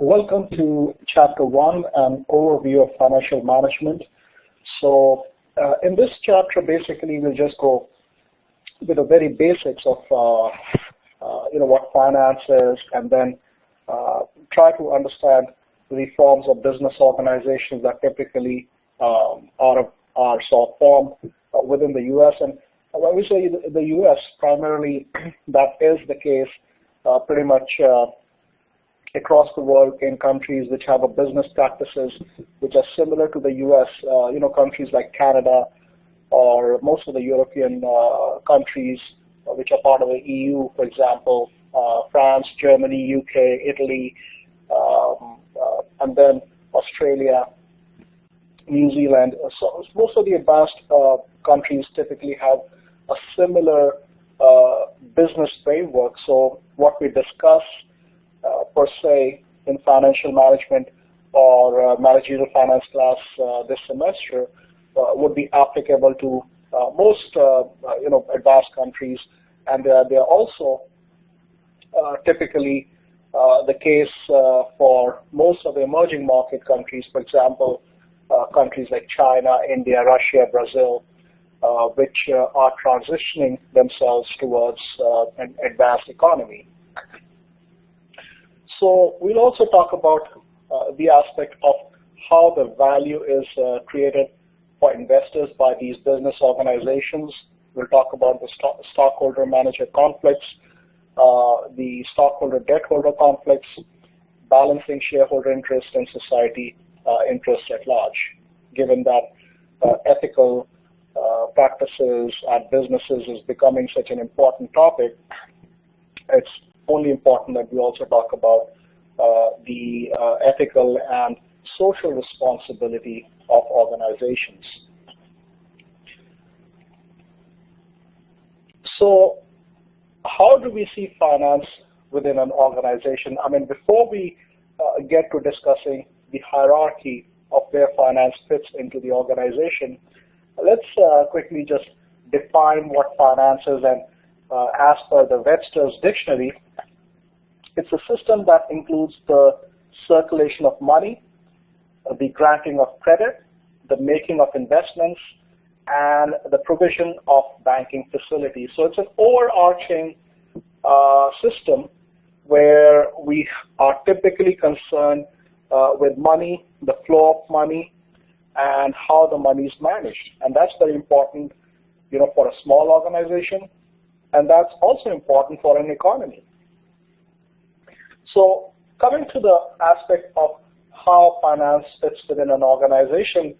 Welcome to Chapter 1, an overview of financial management. So in this chapter, basically, we'll just go with the very basics of what finance is, and then try to understand the forms of business organizations that typically are sort of formed within the U.S. And when we say the U.S., primarily that is the case pretty much across the world in countries which have a business practices which are similar to the U.S. Countries like Canada or most of the European countries which are part of the EU, for example, France, Germany, UK, Italy, and then Australia, New Zealand. So most of the advanced countries typically have a similar business framework. So what we discuss per se in financial management or managerial finance class this semester would be applicable to most advanced countries, and they are also typically the case for most of the emerging market countries, for example, countries like China, India, Russia, Brazil, which are transitioning themselves towards an advanced economy. So we'll also talk about the aspect of how the value is created for investors by these business organizations. We'll talk about the stockholder-manager conflicts, the stockholder-debt-holder conflicts, balancing shareholder interest and society interest at large. Given that ethical practices at businesses is becoming such an important topic, it's only important that we also talk about the ethical and social responsibility of organizations. So how do we see finance within an organization? I mean, before we get to discussing the hierarchy of where finance fits into the organization, let's quickly just define what finance is. And as per the Webster's Dictionary, it's a system that includes the circulation of money, the granting of credit, the making of investments, and the provision of banking facilities. So it's an overarching system where we are typically concerned with money, the flow of money, and how the money is managed. And that's very important, for a small organization, and that's also important for an economy. So coming to the aspect of how finance fits within an organization,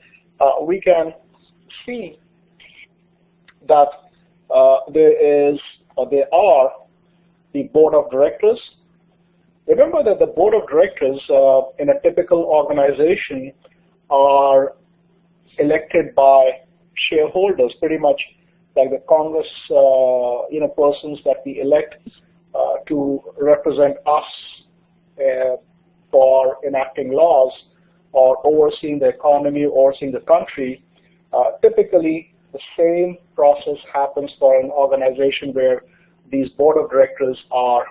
we can see that there are the board of directors. Remember that the board of directors in a typical organization are elected by shareholders, pretty much like the Congress, persons that we elect to represent us for enacting laws or overseeing the economy, overseeing the country. Typically, the same process happens for an organization where these board of directors are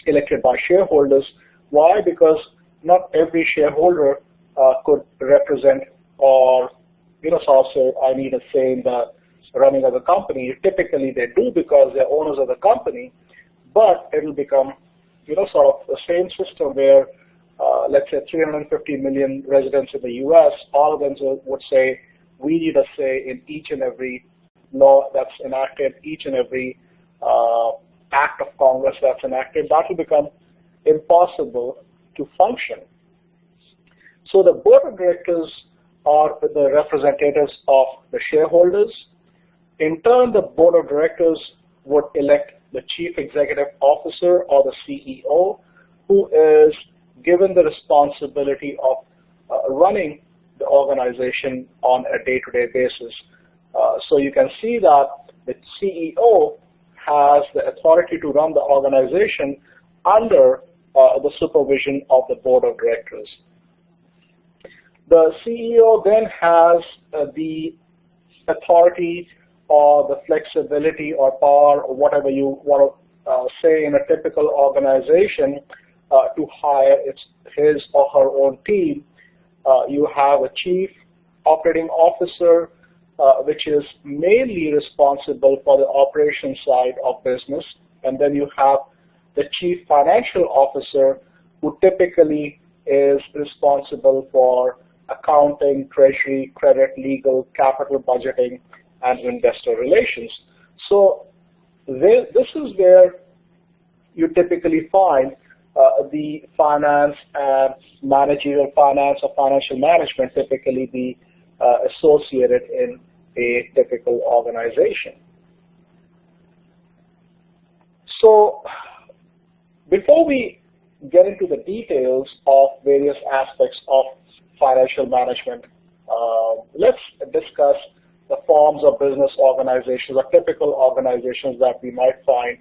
elected by shareholders. Why? Because not every shareholder could represent or, sort of say, I need a say in the running of the company. Typically, they do because they're owners of the company, but it'll become, sort of the same system where, let's say, 350 million residents in the U.S., all of them would say, we need a say in each and every law that's enacted, each and every act of Congress that's enacted. That will become impossible to function. So the board of directors are the representatives of the shareholders. In turn, the board of directors would elect the chief executive officer or the CEO, who is given the responsibility of running the organization on a day-to-day basis. So you can see that the CEO has the authority to run the organization under the supervision of the board of directors. The CEO then has the authority or the flexibility or power or whatever you want to say in a typical organization to hire his or her own team. You have a chief operating officer, which is mainly responsible for the operation side of business. And then you have the chief financial officer, who typically is responsible for accounting, treasury, credit, legal, capital budgeting, and investor relations. So this is where you typically find the finance and managerial finance or financial management typically be associated in a typical organization. So before we get into the details of various aspects of financial management, let's discuss the forms of business organizations or typical organizations that we might find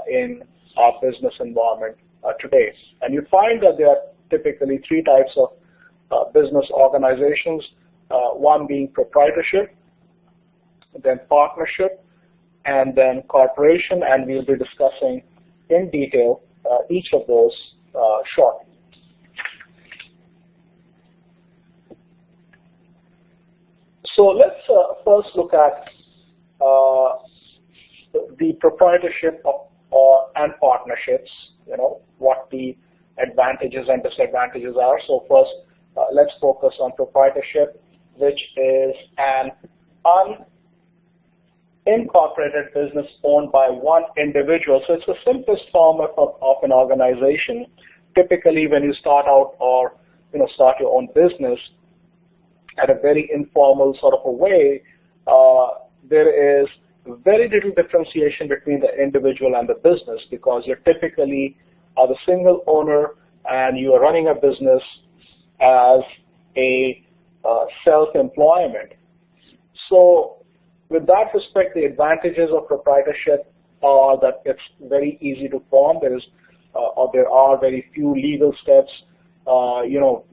in our business environment today. And you find that there are typically three types of business organizations, one being proprietorship, then partnership, and then corporation, and we'll be discussing in detail each of those shortly. So let's first look at the proprietorship and partnerships, what the advantages and disadvantages are. So first, let's focus on proprietorship, which is an unincorporated business owned by one individual. So it's the simplest form of an organization. Typically, when you start out or start your own business at a very informal sort of a way, there is very little differentiation between the individual and the business, because you're typically the single owner and you are running a business as a self-employment. So with that respect, the advantages of proprietorship are that it's very easy to form. There are very few legal steps.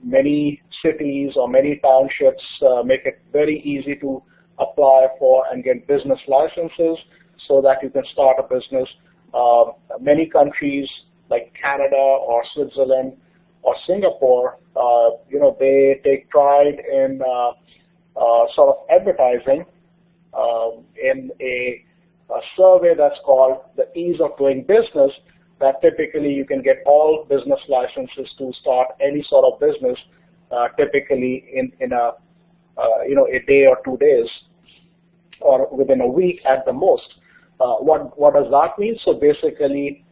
Many cities or many townships make it very easy to apply for and get business licenses so that you can start a business. Many countries like Canada or Switzerland or Singapore, they take pride in sort of advertising in a survey that's called the Ease of Doing Business, that typically you can get all business licenses to start any sort of business typically in a day or 2 days or within a week at the most. What does that mean? So basically,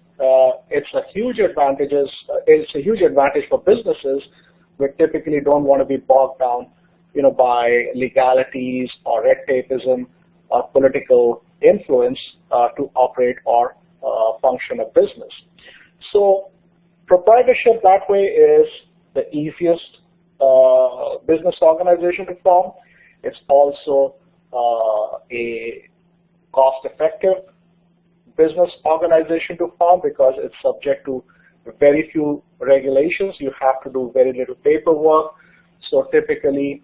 it's a huge advantage for businesses which typically don't want to be bogged down, by legalities or red tapeism or political influence to operate or function a business. So proprietorship that way is the easiest business organization to form. It's also a cost-effective business organization to form because it's subject to very few regulations. You have to do very little paperwork. So typically,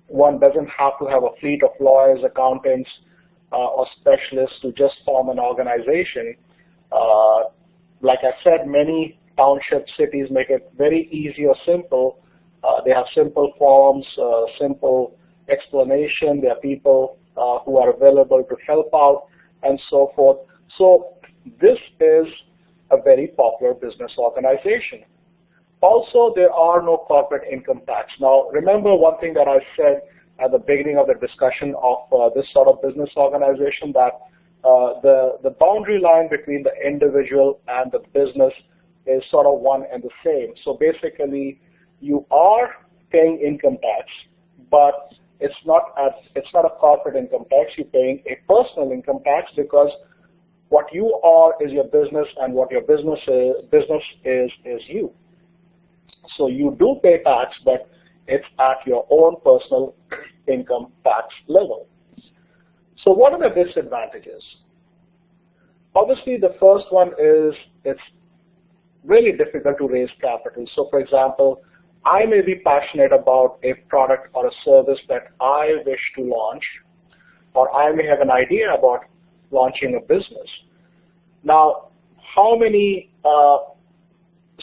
one doesn't have to have a fleet of lawyers, accountants, or specialists to just form an organization. Like I said, many township cities make it very easy or simple. They have simple forms, simple explanation. There are people who are available to help out and so forth. So this is a very popular business organization. Also, there are no corporate income tax. Now, remember one thing that I said at the beginning of the discussion of this sort of business organization, that the boundary line between the individual and the business is sort of one and the same. So basically, you are paying income tax, but it's not a corporate income tax. You're paying a personal income tax because what you are is your business, and what your business is you. So you do pay tax, but it's at your own personal income tax level. So what are the disadvantages? Obviously, the first one is it's really difficult to raise capital. So for example, I may be passionate about a product or a service that I wish to launch, or I may have an idea about launching a business. Now, how many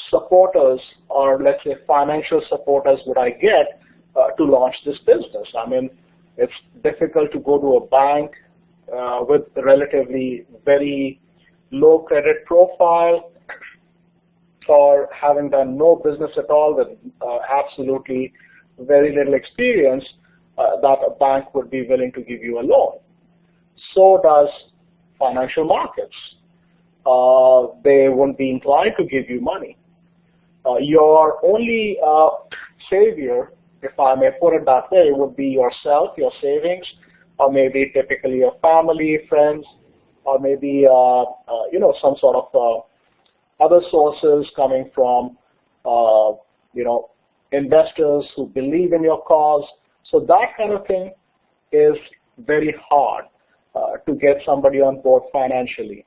supporters or let's say financial supporters would I get to launch this business? I mean, it's difficult to go to a bank with relatively very low credit profile or having done no business at all with absolutely very little experience that a bank would be willing to give you a loan. So does financial markets. They won't be inclined to give you money. Your only savior, if I may put it that way, would be yourself, your savings, or maybe typically your family, friends, or maybe some sort of other sources coming from investors who believe in your cause. So that kind of thing is very hard to get somebody on board financially.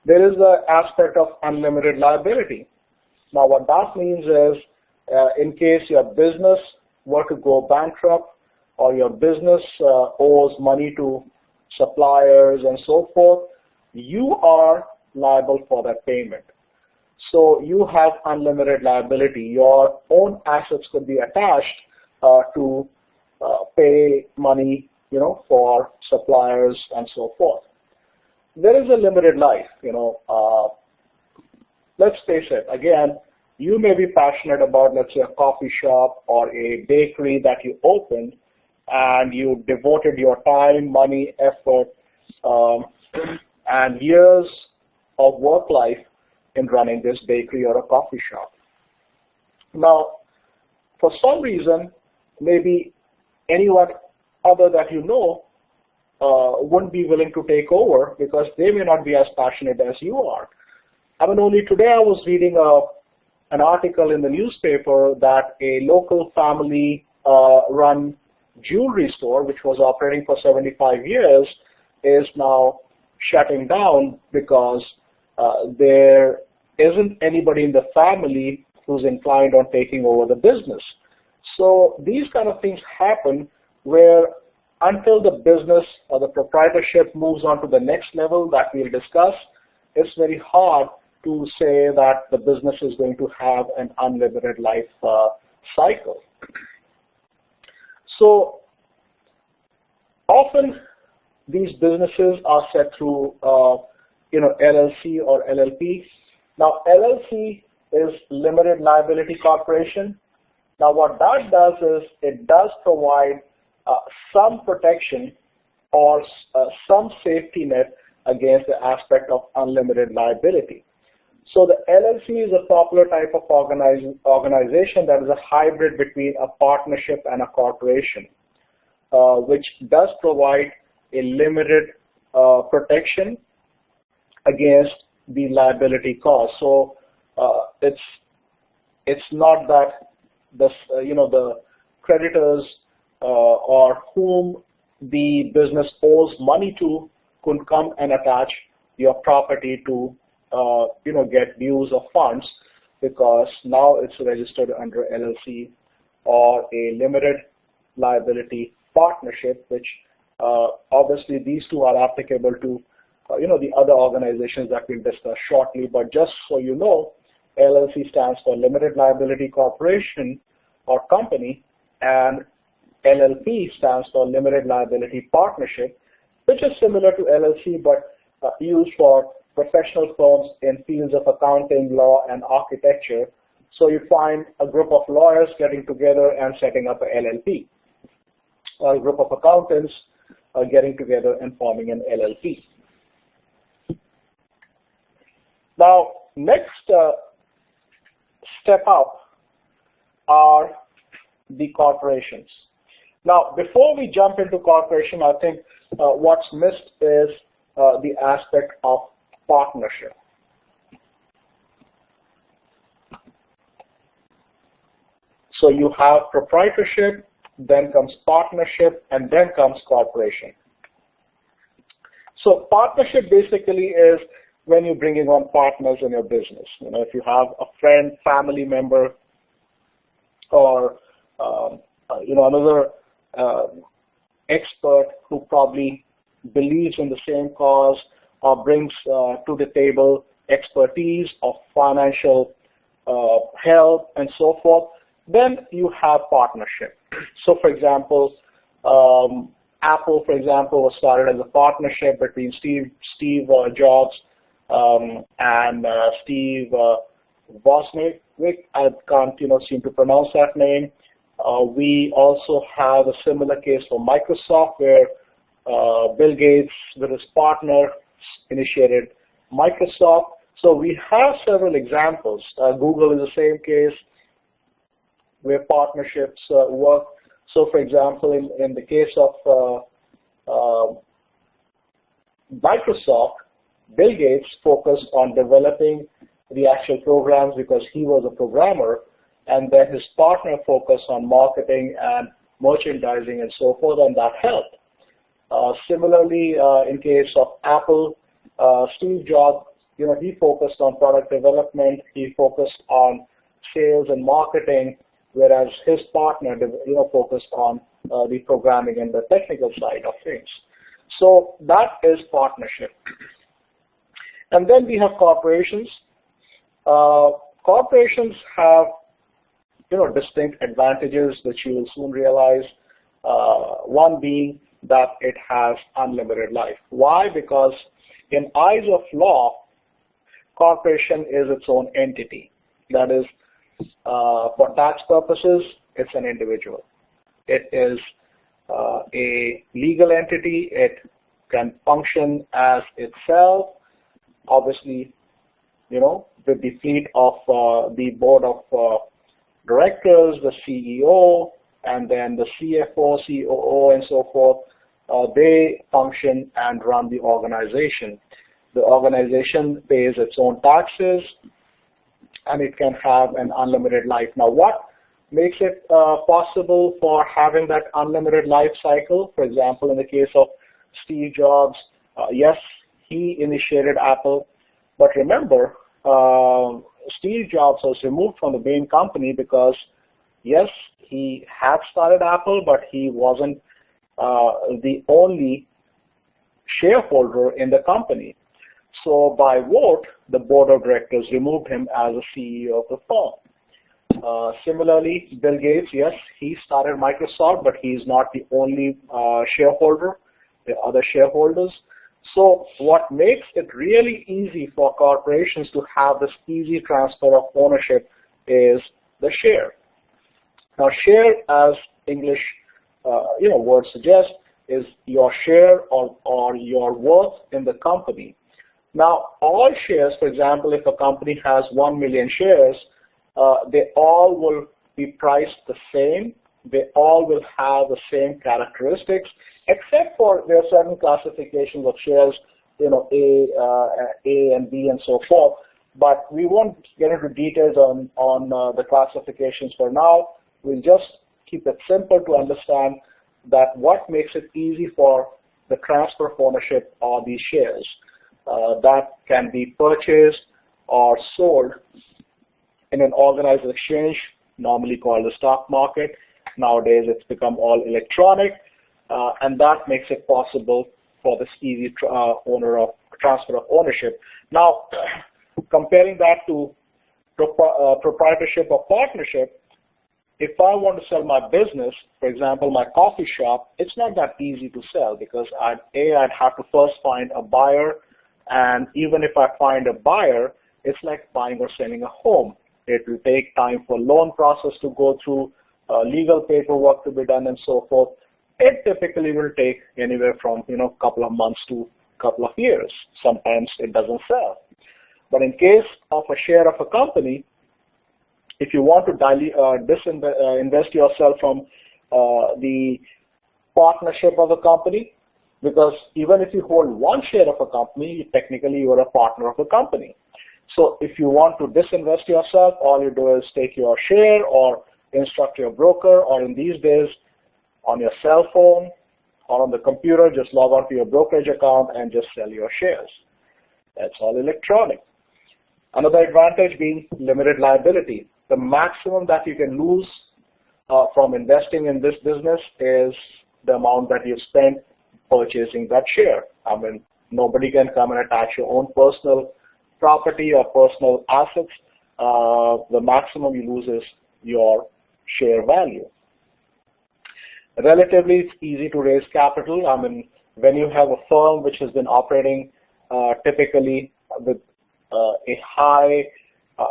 There is the aspect of unlimited liability. Now what that means is in case your business were to go bankrupt or your business owes money to suppliers and so forth, you are liable for that payment. So you have unlimited liability. Your own assets could be attached to pay money, for suppliers and so forth. There is a limited life, let's face it, again, you may be passionate about, let's say, a coffee shop or a bakery that you opened and you devoted your time, money, effort, and years of work life in running this bakery or a coffee shop. Now, for some reason, maybe anyone other that you know wouldn't be willing to take over because they may not be as passionate as you are. I mean, only today I was reading an article in the newspaper that a local family-run jewelry store, which was operating for 75 years, is now shutting down because there isn't anybody in the family who's inclined on taking over the business. So these kind of things happen where until the business or the proprietorship moves on to the next level that we'll discuss, it's very hard to say that the business is going to have an unlimited life cycle. So often these businesses are set through LLC or LLP. Now LLC is limited liability corporation. Now what that does is it does provide some protection or some safety net against the aspect of unlimited liability. So the LLC is a popular type of organization that is a hybrid between a partnership and a corporation, which does provide a limited protection against the liability cost. So it's not that the creditors or whom the business owes money to could come and attach your property to get dues of funds, because now it's registered under LLC or a limited liability partnership, which obviously these two are applicable to the other organizations that we'll discuss shortly. But just so you know, LLC stands for Limited Liability Corporation or Company, and LLP stands for Limited Liability Partnership, which is similar to LLC but used for professional firms in fields of accounting, law, and architecture. So you find a group of lawyers getting together and setting up a LLP, or a group of accountants getting together and forming an LLP. Now, next step up are the corporations. Now, before we jump into corporation, I think what's missed is the aspect of partnership. So you have proprietorship, then comes partnership, and then comes corporation. So partnership basically is when you're bringing on partners in your business. If you have a friend, family member, or another expert who probably believes in the same cause or brings to the table expertise, of financial help, and so forth, then you have partnership. So, for example, Apple, for example, was started as a partnership between Steve Jobs and Steve Wozniak. I can't seem to pronounce that name. We also have a similar case for Microsoft, where Bill Gates, with his partner, initiated Microsoft. So we have several examples. Google is the same case where partnerships work. So, for example, in the case of Microsoft, Bill Gates focused on developing the actual programs because he was a programmer, and then his partner focused on marketing and merchandising and so forth, and that helped. Similarly, in case of Apple, Steve Jobs, he focused on product development, he focused on sales and marketing, whereas his partner, focused on the programming and the technical side of things. So that is partnership. And then we have corporations. Corporations have, distinct advantages which you will soon realize. One being that it has unlimited life. Why? Because in eyes of law, corporation is its own entity. That is, for tax purposes, it's an individual. It is a legal entity. It can function as itself. Obviously, with the fleet of the board of directors, the CEO, and then the CFO, COO, and so forth, they function and run the organization. The organization pays its own taxes, and it can have an unlimited life. Now, what makes it possible for having that unlimited life cycle? For example, in the case of Steve Jobs, yes, he initiated Apple, but remember, Steve Jobs was removed from the main company because, yes, he had started Apple, but he wasn't the only shareholder in the company. So by vote, the board of directors removed him as a CEO of the firm. Similarly, Bill Gates, yes, he started Microsoft, but he's not the only shareholder. There are other shareholders. So what makes it really easy for corporations to have this easy transfer of ownership is the share. Now, share, as English word suggests, is your share or your worth in the company. Now, all shares, for example, if a company has 1 million shares, they all will be priced the same. They all will have the same characteristics, except for there are certain classifications of shares, A and B and so forth. But we won't get into details on the classifications for now. We'll just keep it simple to understand that what makes it easy for the transfer of ownership are these shares that can be purchased or sold in an organized exchange, normally called the stock market. Nowadays, it's become all electronic, and that makes it possible for this easy transfer of ownership. Now, comparing that to proprietorship or partnership, if I want to sell my business, for example, my coffee shop, it's not that easy to sell because I'd have to first find a buyer, and even if I find a buyer, it's like buying or selling a home. It will take time for loan process to go through, legal paperwork to be done, and so forth. It typically will take anywhere from couple of months to couple of years. Sometimes it doesn't sell. But in case of a share of a company, if you want to disinvest yourself from the partnership of a company, because even if you hold one share of a company, technically you are a partner of the company. So if you want to disinvest yourself, all you do is take your share or instruct your broker, or in these days on your cell phone or on the computer, just log on to your brokerage account and just sell your shares. That's all electronic. Another advantage being limited liability. The maximum that you can lose from investing in this business is the amount that you've spent purchasing that share. I mean, nobody can come and attach your own personal property or personal assets, the maximum you lose is your share value. Relatively, it's easy to raise capital. I mean, when you have a firm which has been operating typically with a high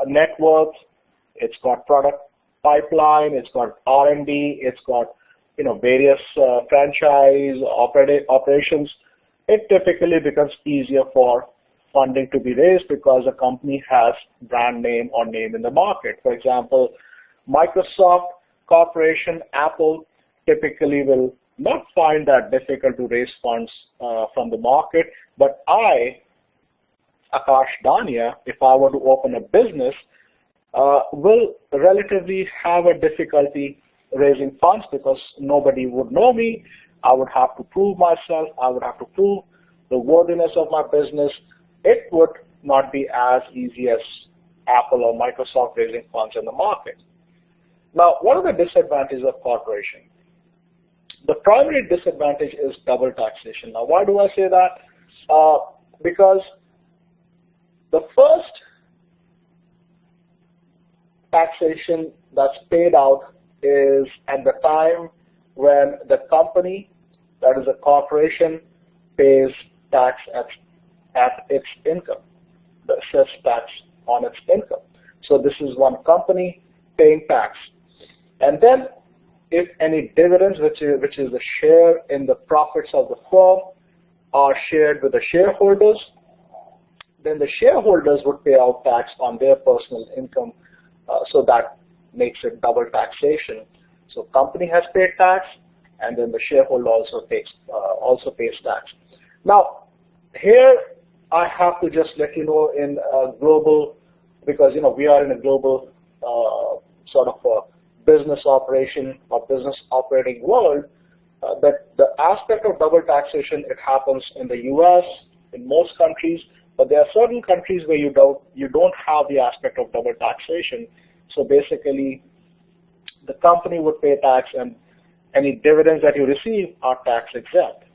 net worth, it's got product pipeline, it's got R&D, it's got various franchise operations, it typically becomes easier for funding to be raised because the company has brand name or name in the market. For example, Microsoft Corporation, Apple typically will not find that difficult to raise funds from the market, but I, Akash Dania, if I were to open a business, will relatively have a difficulty raising funds because nobody would know me. I would have to prove myself. I would have to prove the worthiness of my business. It would not be as easy as Apple or Microsoft raising funds in the market. Now, what are the disadvantages of corporation? The primary disadvantage is double taxation. Now, why do I say that? Because the first taxation that's paid out is at the time when the company, that is a corporation, pays tax at its income, the assessed tax on its income. So this is one company paying tax. And then if any dividends, which is the share in the profits of the firm, are shared with the shareholders, then the shareholders would pay out tax on their personal income. So that makes it double taxation. So company has paid tax, and then the shareholder also pays tax. Now, here I have to just let you know in a global, because we are in a global sort of a business operation or business operating world, that the aspect of double taxation, it happens in the US, in most countries, but there are certain countries where you don't have the aspect of double taxation. So basically, the company would pay tax, and any dividends that you receive are tax exempt.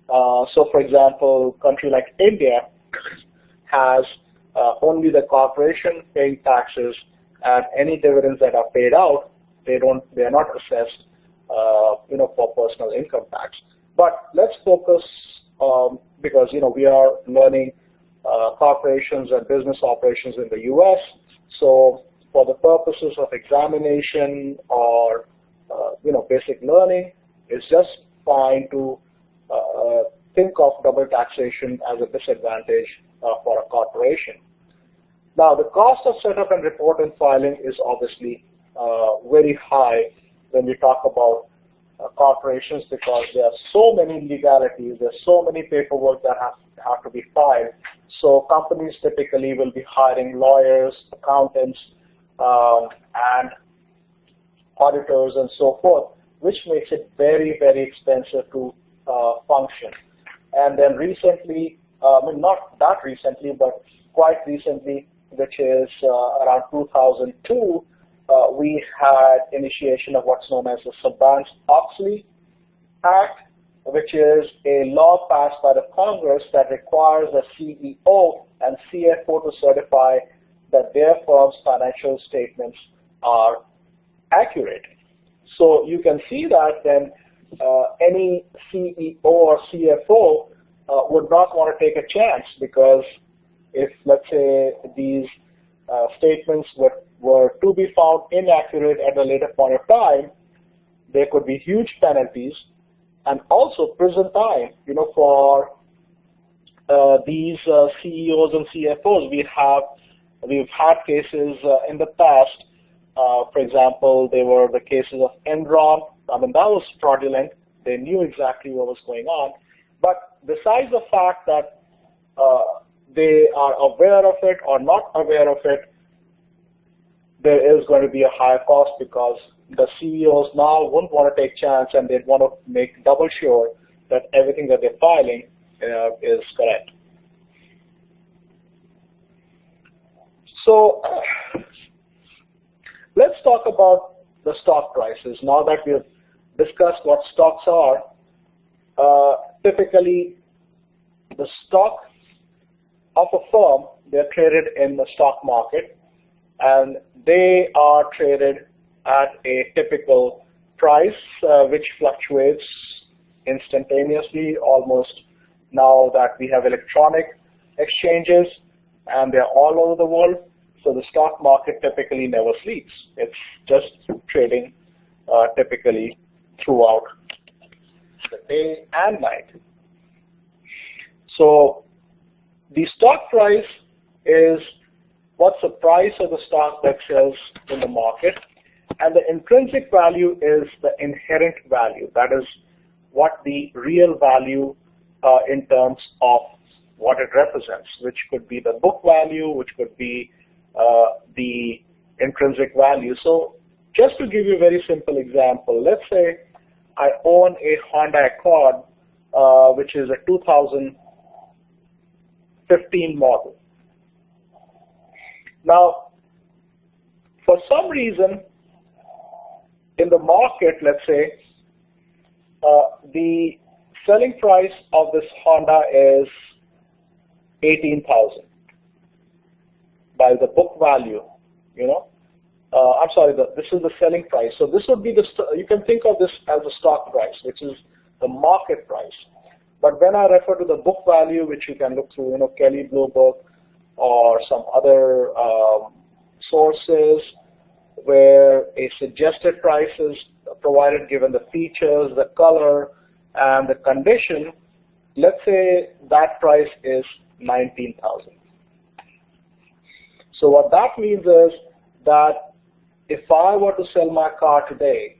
So for example, a country like India has only the corporation paying taxes, and any dividends that are paid out, they are not assessed for personal income tax. But let's focus because we are learning corporations and business operations in the US. So for the purposes of examination or basic learning, it's just fine to think of double taxation as a disadvantage for a corporation. Now, the cost of setup and report and filing is obviously very high when we talk about corporations, because there are so many legalities, there's so many paperwork that have to be filed. So companies typically will be hiring lawyers, accountants, and auditors and so forth, which makes it very, very expensive to function. And then recently, not that recently, but quite recently, which is around 2002, we had initiation of what's known as the Sarbanes-Oxley Act, which is a law passed by the Congress that requires a CEO and CFO to certify that their firm's financial statements are accurate. So you can see that then any CEO or CFO would not want to take a chance, because if, let's say, these statements were to be found inaccurate at a later point of time, there could be huge penalties and also prison time, for these CEOs and CFOs. We've had cases in the past. For example, there were the cases of Enron. That was fraudulent. They knew exactly what was going on. But besides the fact that they are aware of it or not aware of it, there is going to be a higher cost, because the CEOs now wouldn't want to take chance, and they'd want to make double sure that everything that they're filing is correct. So let's talk about the stock prices. Now that we've discussed what stocks are, typically the stock of a firm they're traded in the stock market, and they are traded at a typical price, which fluctuates instantaneously almost now that we have electronic exchanges and they're all over the world. So the stock market typically never sleeps. It's just trading typically throughout the day and night. So the stock price is what's the price of the stock that sells in the market, and the intrinsic value is the inherent value. That is what the real value in terms of what it represents, which could be the book value, which could be the intrinsic value. So just to give you a very simple example, let's say I own a Honda Accord, which is a 2015 model. Now, for some reason in the market, let's say, the selling price of this Honda is $18,000 by the book value, I'm sorry, this is the selling price. So this would be you can think of this as the stock price, which is the market price. But when I refer to the book value, which you can look through, Kelley Blue Book or some other sources where a suggested price is provided given the features, the color, and the condition, let's say that price is $19,000. So what that means is that if I were to sell my car today,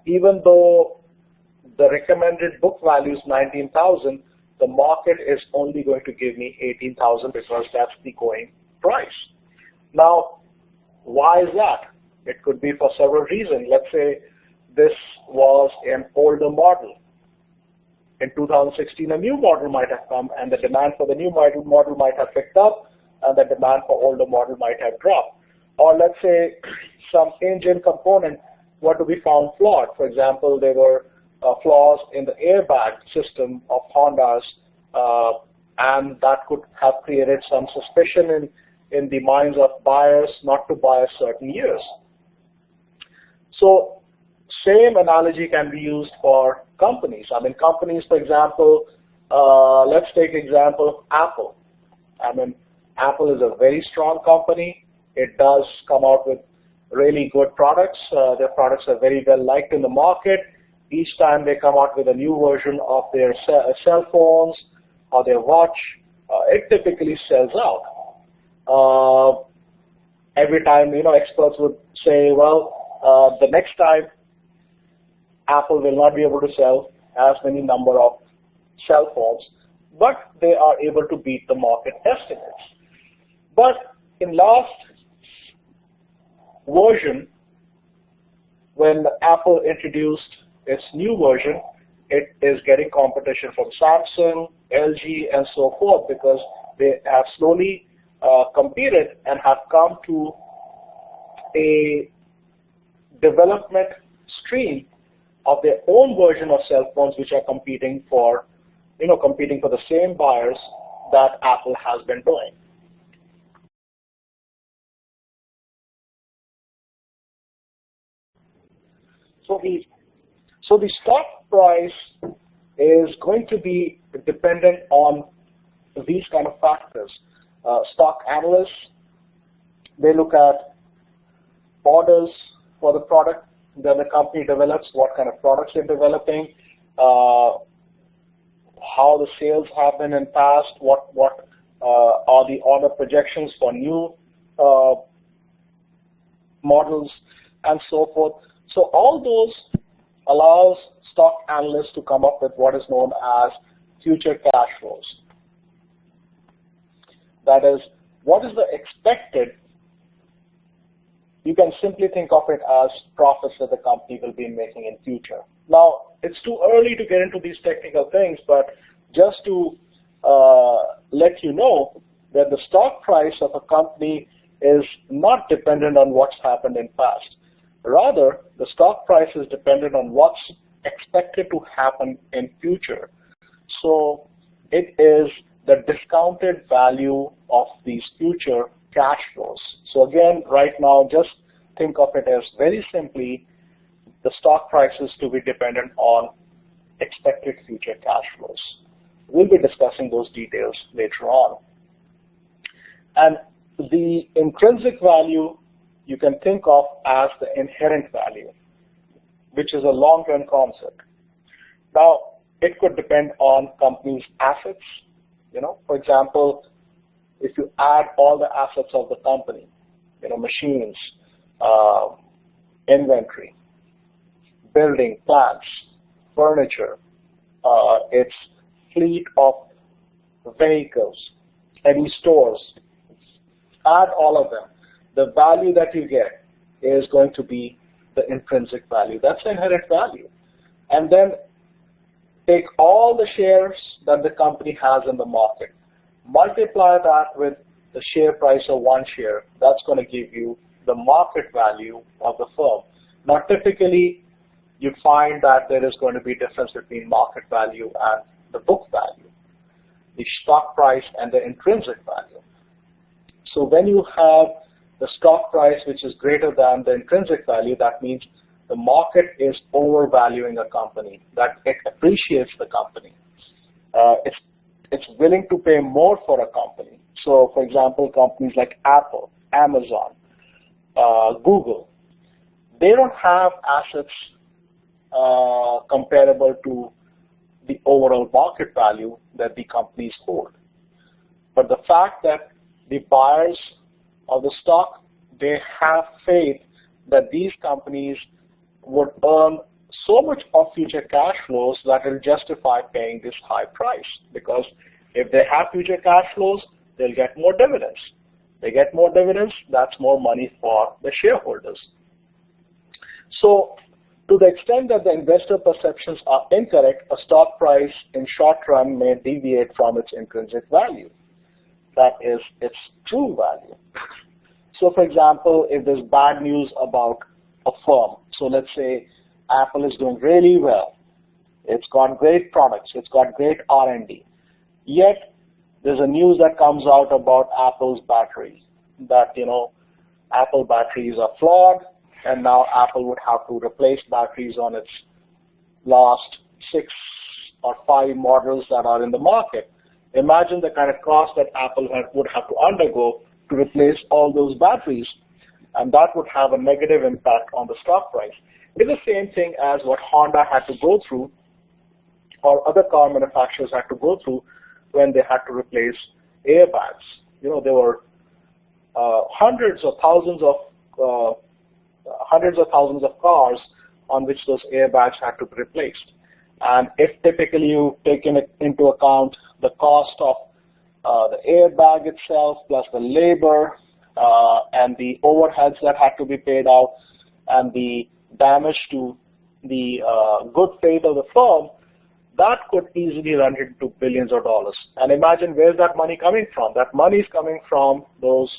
even though the recommended book value is $19,000, the market is only going to give me $18,000 because that's the going price. Now, why is that? It could be for several reasons. Let's say this was an older model. In 2016, a new model might have come, and the demand for the new model might have picked up, and the demand for older model might have dropped. Or let's say some engine component were to be found flawed. For example, there were flaws in the airbag system of Hondas, and that could have created some suspicion in the minds of buyers not to buy certain years. So same analogy can be used for companies. I mean, companies, for example, let's take example Apple. I mean, Apple is a very strong company. It does come out with really good products. Their products are very well liked in the market. Each time they come out with a new version of their cell phones or their watch, it typically sells out. Every time, experts would say, well, the next time Apple will not be able to sell as many number of cell phones, but they are able to beat the market estimates. But in last version, when Apple introduced its new version, it is getting competition from Samsung, LG, and so forth, because they have slowly competed and have come to a development stream of their own version of cell phones, which are competing for the same buyers that Apple has been doing. So the stock price is going to be dependent on these kind of factors. Stock analysts, they look at orders for the product that the company develops, what kind of products they're developing, how the sales have been in past, what are the order projections for new models, and so forth. So all those allows stock analysts to come up with what is known as future cash flows. That is, what is the expected, you can simply think of it as profits that the company will be making in future. Now, it's too early to get into these technical things, but just to let you know that the stock price of a company is not dependent on what's happened in past. Rather, the stock price is dependent on what's expected to happen in future. So it is the discounted value of these future cash flows. So again, right now, just think of it as very simply the stock prices to be dependent on expected future cash flows. We'll be discussing those details later on. And the intrinsic value you can think of as the inherent value, which is a long-run concept. Now, it could depend on companies' assets. For example, if you add all the assets of the company, machines, inventory, building, plants, furniture, its fleet of vehicles, any stores, add all of them. The value that you get is going to be the intrinsic value. That's the inherent value. And then take all the shares that the company has in the market, multiply that with the share price of one share. That's going to give you the market value of the firm. Now, typically, you find that there is going to be a difference between market value and the book value, the stock price and the intrinsic value. So when you have the stock price which is greater than the intrinsic value, that means the market is overvaluing a company, that it appreciates the company. It's willing to pay more for a company. So, for example, companies like Apple, Amazon, Google, they don't have assets comparable to the overall market value that the companies hold. But the fact that the buyers of the stock, they have faith that these companies would earn so much of future cash flows that will justify paying this high price. Because if they have future cash flows, they'll get more dividends. They get more dividends, that's more money for the shareholders. So to the extent that the investor perceptions are incorrect, a stock price in short run may deviate from its intrinsic value. That is its true value. So for example, if there's bad news about a firm, so let's say Apple is doing really well, it's got great products, it's got great R&D, yet there's a news that comes out about Apple's batteries, that Apple batteries are flawed, and now Apple would have to replace batteries on its last 6 or 5 models that are in the market. Imagine the kind of cost that Apple would have to undergo to replace all those batteries, and that would have a negative impact on the stock price. It's the same thing as what Honda had to go through, or other car manufacturers had to go through when they had to replace airbags. There were hundreds of thousands of cars on which those airbags had to be replaced. And if typically you take into account the cost of the airbag itself, plus the labor and the overheads that had to be paid out, and the damage to the good faith of the firm, that could easily run into billions of dollars. And imagine, where's that money coming from? That money is coming from those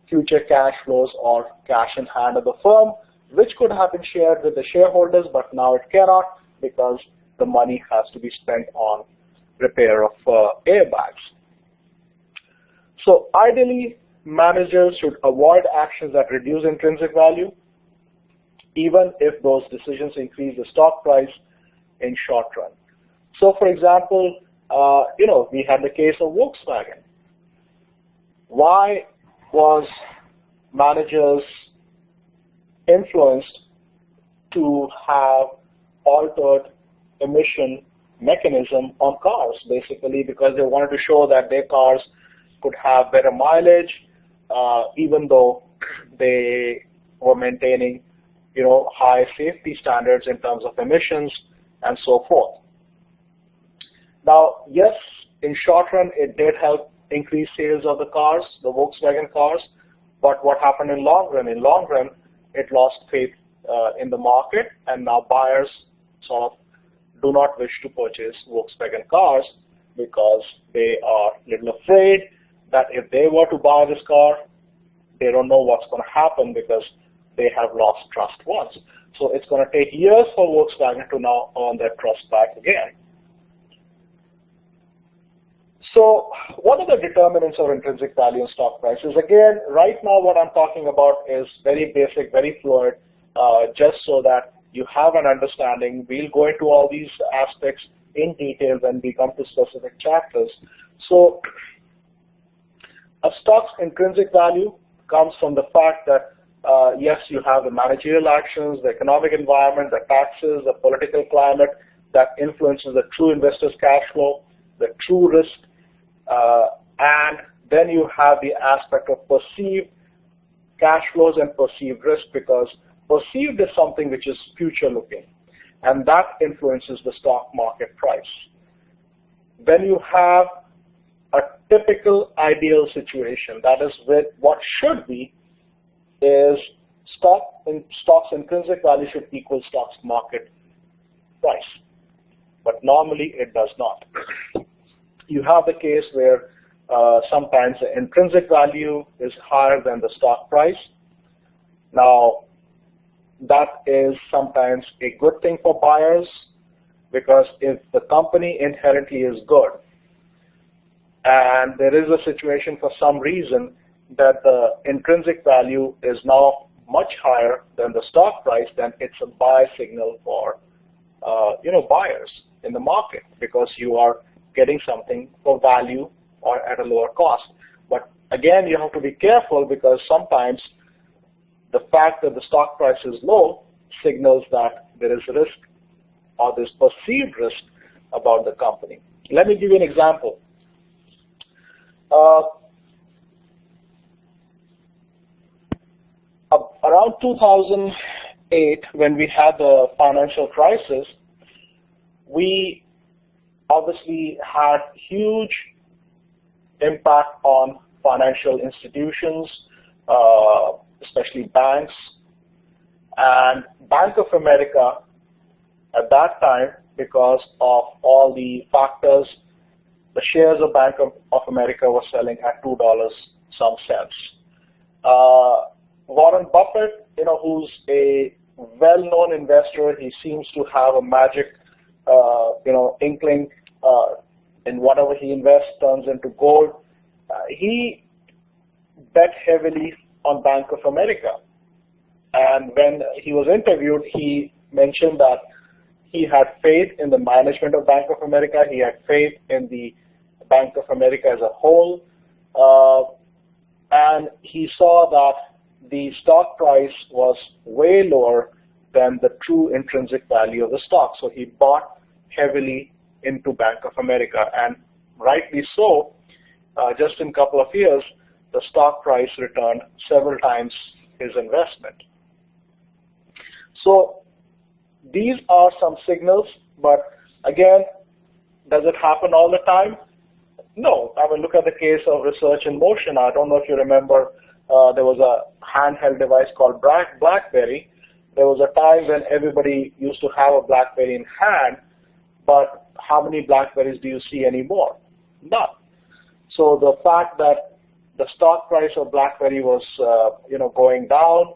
future cash flows or cash in hand of the firm, which could have been shared with the shareholders, but now it cannot because the money has to be spent on repair of airbags. So ideally, managers should avoid actions that reduce intrinsic value, even if those decisions increase the stock price in short run. So for example, we had the case of Volkswagen. Why was managers influenced to have altered emission mechanism on cars? Basically because they wanted to show that their cars could have better mileage, even though they were maintaining high safety standards in terms of emissions and so forth. Now, yes, in short run, it did help increase sales of the cars, the Volkswagen cars, but what happened in long run? In long run, it lost faith in the market, and now buyers sort of do not wish to purchase Volkswagen cars because they are a little afraid that if they were to buy this car, they don't know what's going to happen because they have lost trust once. So it's going to take years for Volkswagen to now earn their trust back again. So what are the determinants of intrinsic value and stock prices? Again, right now what I'm talking about is very basic, very fluid, just so that you have an understanding. We'll go into all these aspects in detail when we come to specific chapters. So a stock's intrinsic value comes from the fact that yes, you have the managerial actions, the economic environment, the taxes, the political climate that influences the true investor's cash flow, the true risk, and then you have the aspect of perceived cash flows and perceived risk, because perceived is something which is future looking, and that influences the stock market price. When you have a typical ideal situation, that is with what should be is stock's intrinsic value should equal stock's market price, but normally it does not. You have the case where sometimes the intrinsic value is higher than the stock price. Now, that is sometimes a good thing for buyers, because if the company inherently is good and there is a situation for some reason that the intrinsic value is now much higher than the stock price, then it's a buy signal for buyers in the market, because you are getting something for value or at a lower cost. But again, you have to be careful, because sometimes the fact that the stock price is low signals that there is risk or there's perceived risk about the company. Let me give you an example. Around 2008, when we had the financial crisis, we obviously had huge impact on financial institutions, especially banks. And Bank of America at that time, because of all the factors, the shares of Bank of America were selling at $2 some cents. Warren Buffett, who's a well-known investor, he seems to have a magic, inkling in whatever he invests turns into gold. He bet heavily on Bank of America. And when he was interviewed, he mentioned that he had faith in the management of Bank of America. He had faith in the Bank of America as a whole. And he saw that the stock price was way lower than the true intrinsic value of the stock. So he bought heavily into Bank of America. And rightly so, just in a couple of years, the stock price returned several times his investment. So these are some signals, but again, does it happen all the time? No. I mean, look at the case of Research in Motion. I don't know if you remember, there was a handheld device called BlackBerry. There was a time when everybody used to have a BlackBerry in hand, but how many BlackBerries do you see anymore? None. So the fact that the stock price of BlackBerry was, going down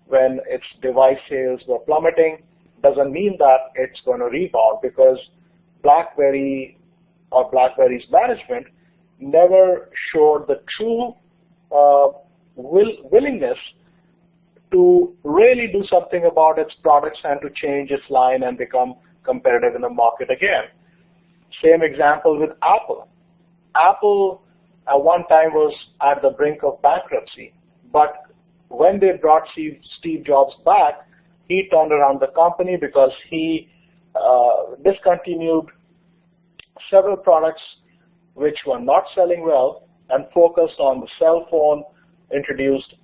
when its device sales were plummeting doesn't mean that it's going to rebound, because BlackBerry or BlackBerry's management never showed the true willingness to really do something about its products and to change its line and become competitive in the market again. Same example with Apple. Apple at one time was at the brink of bankruptcy, but when they brought Steve Jobs back, he turned around the company because he discontinued several products which were not selling well and focused on the cell phone, introduced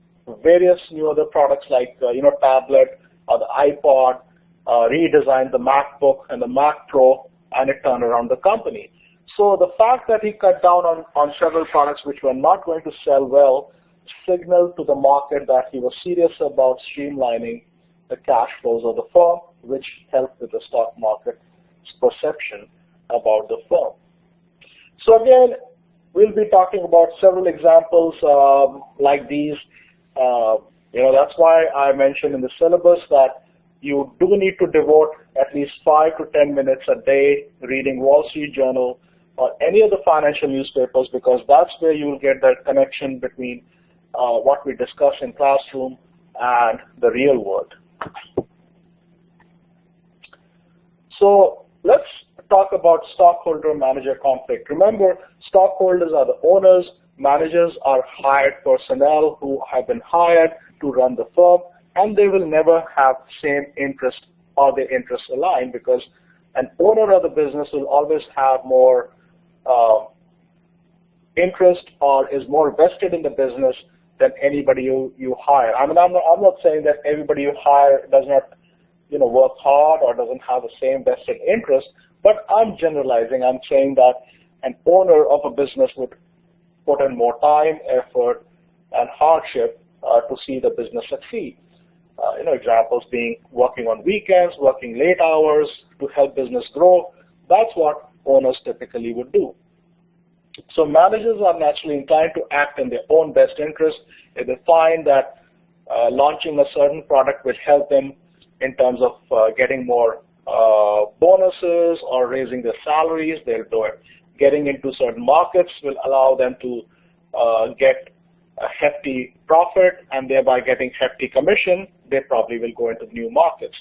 various new other products like tablet or the iPod, redesigned the MacBook and the Mac Pro, and it turned around the company. So the fact that he cut down on several products which were not going to sell well signaled to the market that he was serious about streamlining the cash flows of the firm, which helped with the stock market's perception about the firm. So again, we'll be talking about several examples like these. That's why I mentioned in the syllabus that you do need to devote at least 5 to 10 minutes a day reading Wall Street Journal, or any of the financial newspapers, because that's where you will get that connection between what we discuss in classroom and the real world. So let's talk about stockholder-manager conflict. Remember, stockholders are the owners, managers are hired personnel who have been hired to run the firm, and they will never have the same interest or their interests aligned, because an owner of the business will always have more interest or is more vested in the business than anybody you hire. I mean, I'm not saying that everybody you hire does not work hard or doesn't have the same vested interest, but I'm generalizing. I'm saying that an owner of a business would put in more time, effort, and hardship to see the business succeed. Examples being working on weekends, working late hours to help business grow. That's what owners typically would do. So managers are naturally inclined to act in their own best interest. If they find that launching a certain product will help them in terms of getting more bonuses or raising their salaries, they'll do it. Getting into certain markets will allow them to get a hefty profit and thereby getting hefty commission. They probably will go into new markets.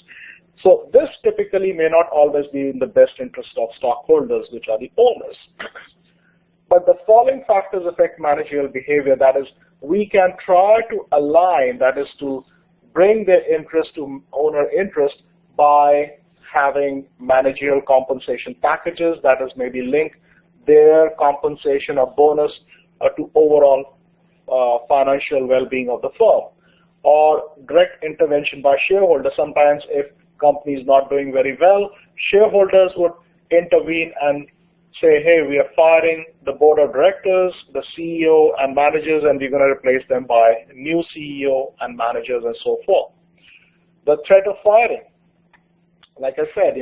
So this typically may not always be in the best interest of stockholders, which are the owners. But the following factors affect managerial behavior. That is, we can try to align, that is to bring their interest to owner interest by having managerial compensation packages, that is maybe link their compensation or bonus to overall financial well-being of the firm, or direct intervention by shareholders. Sometimes if company is not doing very well, shareholders would intervene and say, hey, we are firing the board of directors, the CEO and managers, and we're going to replace them by new CEO and managers and so forth. The threat of firing, like I said,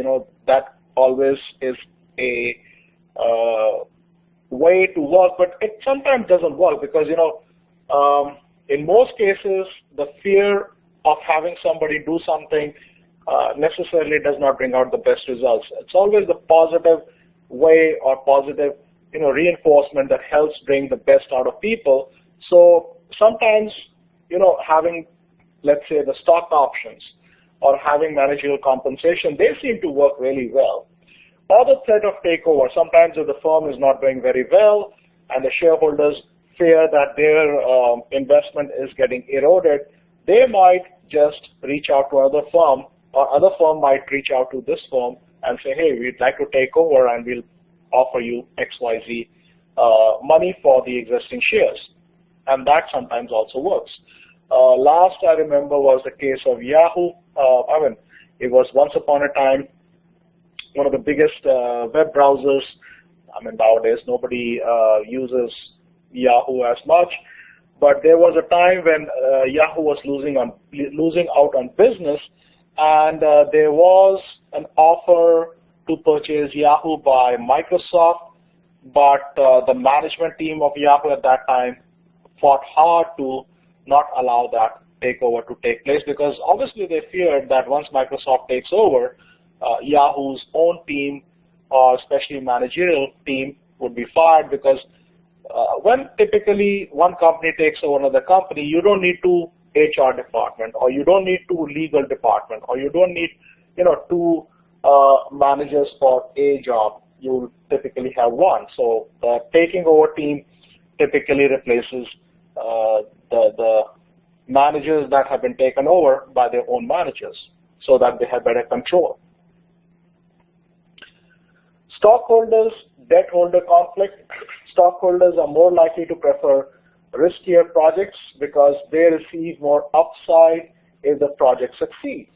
that always is a way to work, but it sometimes doesn't work because, in most cases, the fear of having somebody do something necessarily does not bring out the best results. It's always the positive way or positive reinforcement that helps bring the best out of people. So sometimes having, let's say, the stock options or having managerial compensation, they seem to work really well. Or the threat of takeover. Sometimes if the firm is not doing very well and the shareholders fear that their investment is getting eroded, they might just reach out to another firm, or other firm might reach out to this firm and say, hey, we'd like to take over and we'll offer you XYZ money for the existing shares. And that sometimes also works. Last I remember was the case of Yahoo. It was once upon a time one of the biggest web browsers. Nowadays nobody uses Yahoo as much, but there was a time when Yahoo was losing out on business, and there was an offer to purchase Yahoo by Microsoft, but the management team of Yahoo at that time fought hard to not allow that takeover to take place, because obviously they feared that once Microsoft takes over, Yahoo's own team, or especially managerial team, would be fired, because when typically one company takes over another company, you don't need two HR department, or you don't need two legal department, or you don't need two managers for a job. You typically have one. So the taking over team typically replaces the managers that have been taken over by their own managers, so that they have better control. Stockholders, debt holder conflict. Stockholders are more likely to prefer riskier projects because they receive more upside if the project succeeds.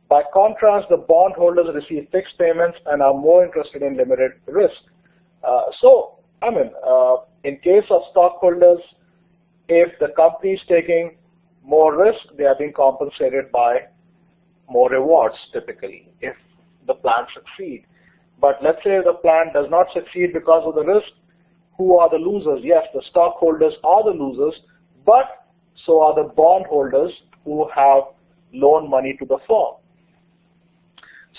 By contrast, the bondholders receive fixed payments and are more interested in limited risk. In case of stockholders, if the company is taking more risk, they are being compensated by more rewards typically if the plan succeeds. But let's say the plan does not succeed because of the risk. Who are the losers? Yes, the stockholders are the losers, but so are the bondholders who have loaned money to the firm.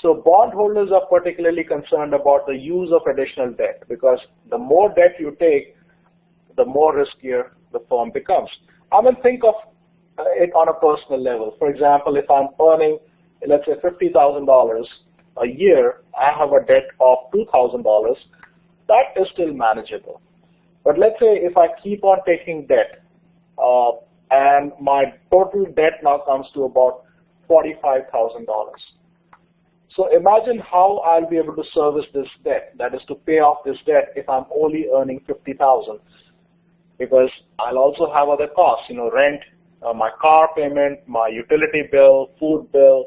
So bondholders are particularly concerned about the use of additional debt, because the more debt you take, the more riskier the firm becomes. I mean, think of it on a personal level. For example, if I'm earning, let's say, $50,000 a year, I have a debt of $2,000, that is still manageable. But let's say if I keep on taking debt, and my total debt now comes to about $45,000. So imagine how I'll be able to service this debt, that is to pay off this debt, if I'm only earning $50,000, because I'll also have other costs, rent, my car payment, my utility bill, food bill,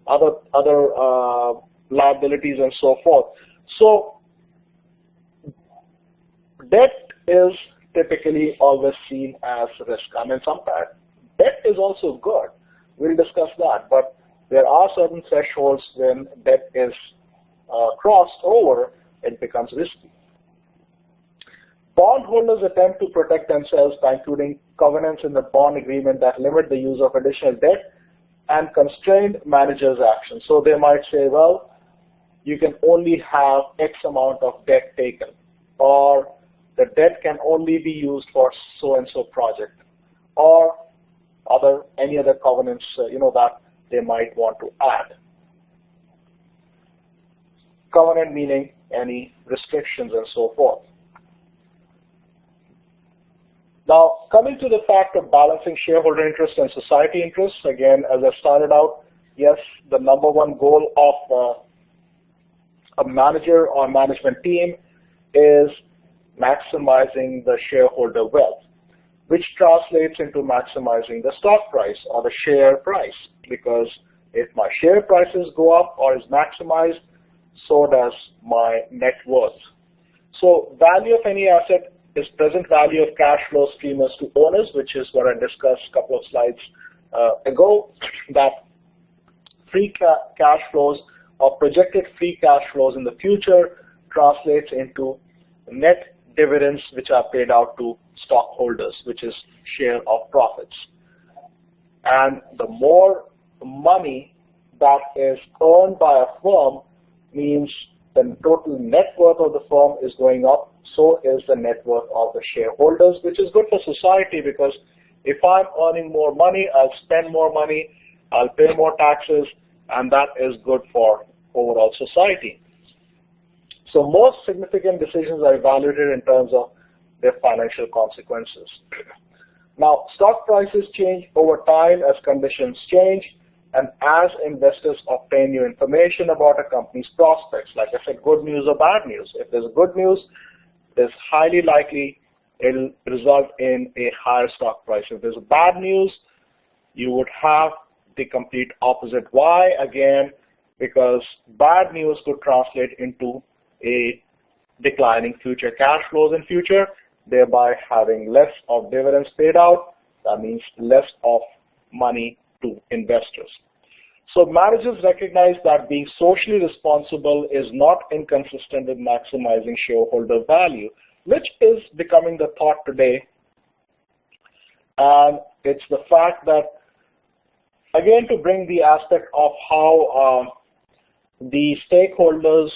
other liabilities, and so forth. So debt is typically always seen as risk. I mean, sometimes debt is also good. We'll discuss that, but there are certain thresholds when debt is crossed over, it becomes risky. Bondholders attempt to protect themselves by including covenants in the bond agreement that limit the use of additional debt and constrain managers' action. So they might say, well, you can only have X amount of debt taken, or the debt can only be used for so-and-so project, or any other covenants that they might want to add. Covenant meaning any restrictions and so forth. Now, coming to the fact of balancing shareholder interest and society interests, again, as I started out, yes, the number one goal of a manager or management team is maximizing the shareholder wealth, which translates into maximizing the stock price or the share price, because if my share prices go up or is maximized, so does my net worth. So value of any asset is present value of cash flow streamers to owners, which is what I discussed a couple of slides ago, that free cash flows or projected free cash flows in the future translates into net dividends which are paid out to stockholders, which is share of profits. And the more money that is earned by a firm means the total net worth of the firm is going up, so is the net worth of the shareholders, which is good for society, because if I'm earning more money, I'll spend more money, I'll pay more taxes, and that is good for overall society. So most significant decisions are evaluated in terms of their financial consequences. Now, stock prices change over time as conditions change and as investors obtain new information about a company's prospects. Like I said, good news or bad news. If there's good news, it's highly likely it'll result in a higher stock price. If there's bad news, you would have the complete opposite. Why? Again, because bad news could translate into a declining future cash flows in future, thereby having less of dividends paid out. That means less of money to investors. So managers recognize that being socially responsible is not inconsistent with maximizing shareholder value, which is becoming the thought today. And it's the fact that, again, to bring the aspect of how the stakeholders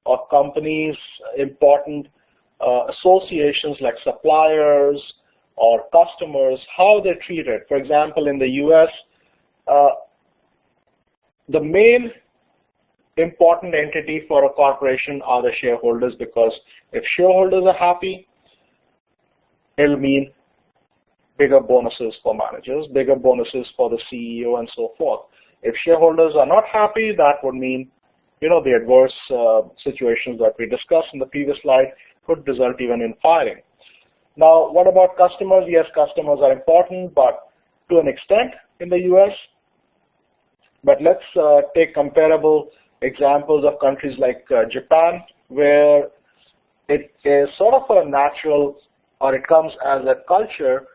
of companies, important associations like suppliers or customers, how they're treated. For example, in the US, the main important entity for a corporation are the shareholders, because if shareholders are happy, it'll mean bigger bonuses for managers, bigger bonuses for the CEO, and so forth. If shareholders are not happy, that would mean, the adverse situations that we discussed in the previous slide could result even in firing. Now, what about customers? Yes, customers are important, but to an extent in the US. But let's take comparable examples of countries like Japan, where it is sort of a natural, or it comes as a culture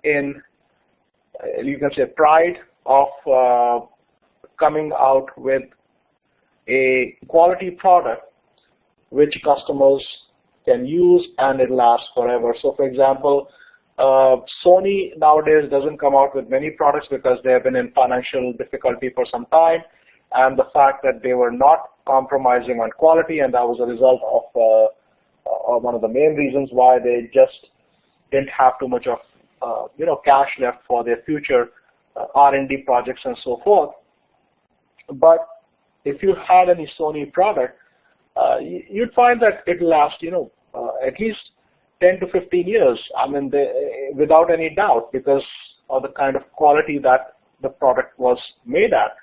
in, you can say, pride of coming out with a quality product which customers can use and it lasts forever. So, for example, Sony nowadays doesn't come out with many products because they have been in financial difficulty for some time, and the fact that they were not compromising on quality, and that was a result of one of the main reasons why they just didn't have too much of cash left for their future R&D projects and so forth. But if you had any Sony product, you'd find that it lasts, at least 10 to 15 years. I mean, without any doubt, because of the kind of quality that the product was made at.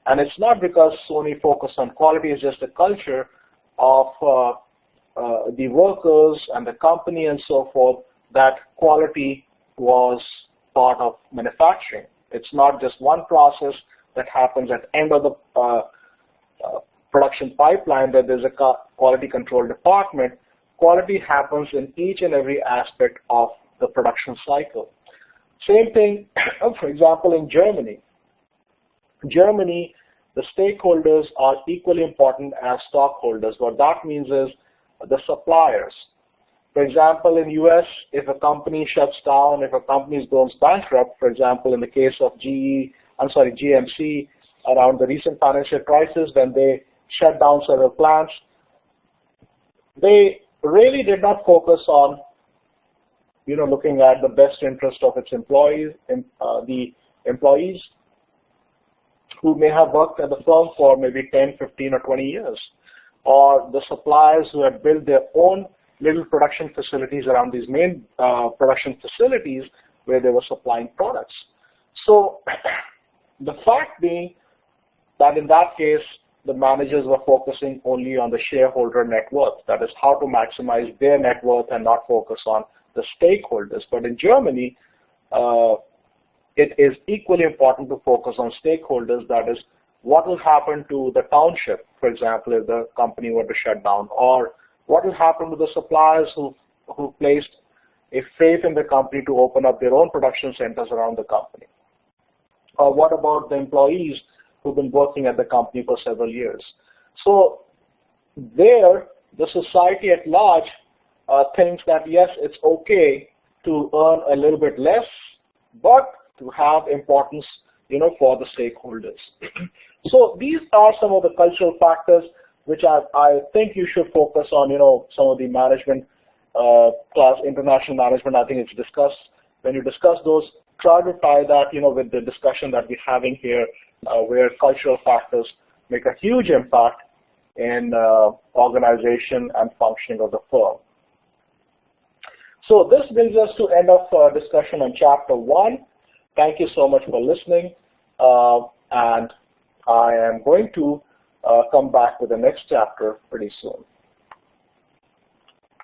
And it's not because Sony focused on quality; it's just a culture of the workers and the company and so forth, that quality was part of manufacturing. It's not just one process that happens at the end of the production pipeline that there's a quality control department. Quality happens in each and every aspect of the production cycle. Same thing, for example, in Germany. Germany, the stakeholders are equally important as stockholders. What that means is the suppliers. For example, in US, if a company shuts down, if a company goes bankrupt, for example, in the case of GMC, around the recent financial crisis, when they shut down several plants, they really did not focus on, looking at the best interest of its employees, the employees who may have worked at the firm for maybe 10, 15, or 20 years, or the suppliers who had built their own little production facilities around these main production facilities where they were supplying products. So the fact being that in that case, the managers were focusing only on the shareholder net worth, that is how to maximize their net worth and not focus on the stakeholders. But in Germany, it is equally important to focus on stakeholders, that is what will happen to the township, for example, if the company were to shut down, or what will happen to the suppliers who placed a faith in the company to open up their own production centers around the company. Or what about the employees who've been working at the company for several years? So there, the society at large thinks that yes, it's okay to earn a little bit less, but to have importance, for the stakeholders. So these are some of the cultural factors which I think you should focus on, some of the management class, international management, I think it's discussed. When you discuss those, try to tie that, with the discussion that we're having here, where cultural factors make a huge impact in organization and functioning of the firm. So this brings us to end of discussion on chapter 1. Thank you so much for listening, and I am going to come back with the next chapter pretty soon.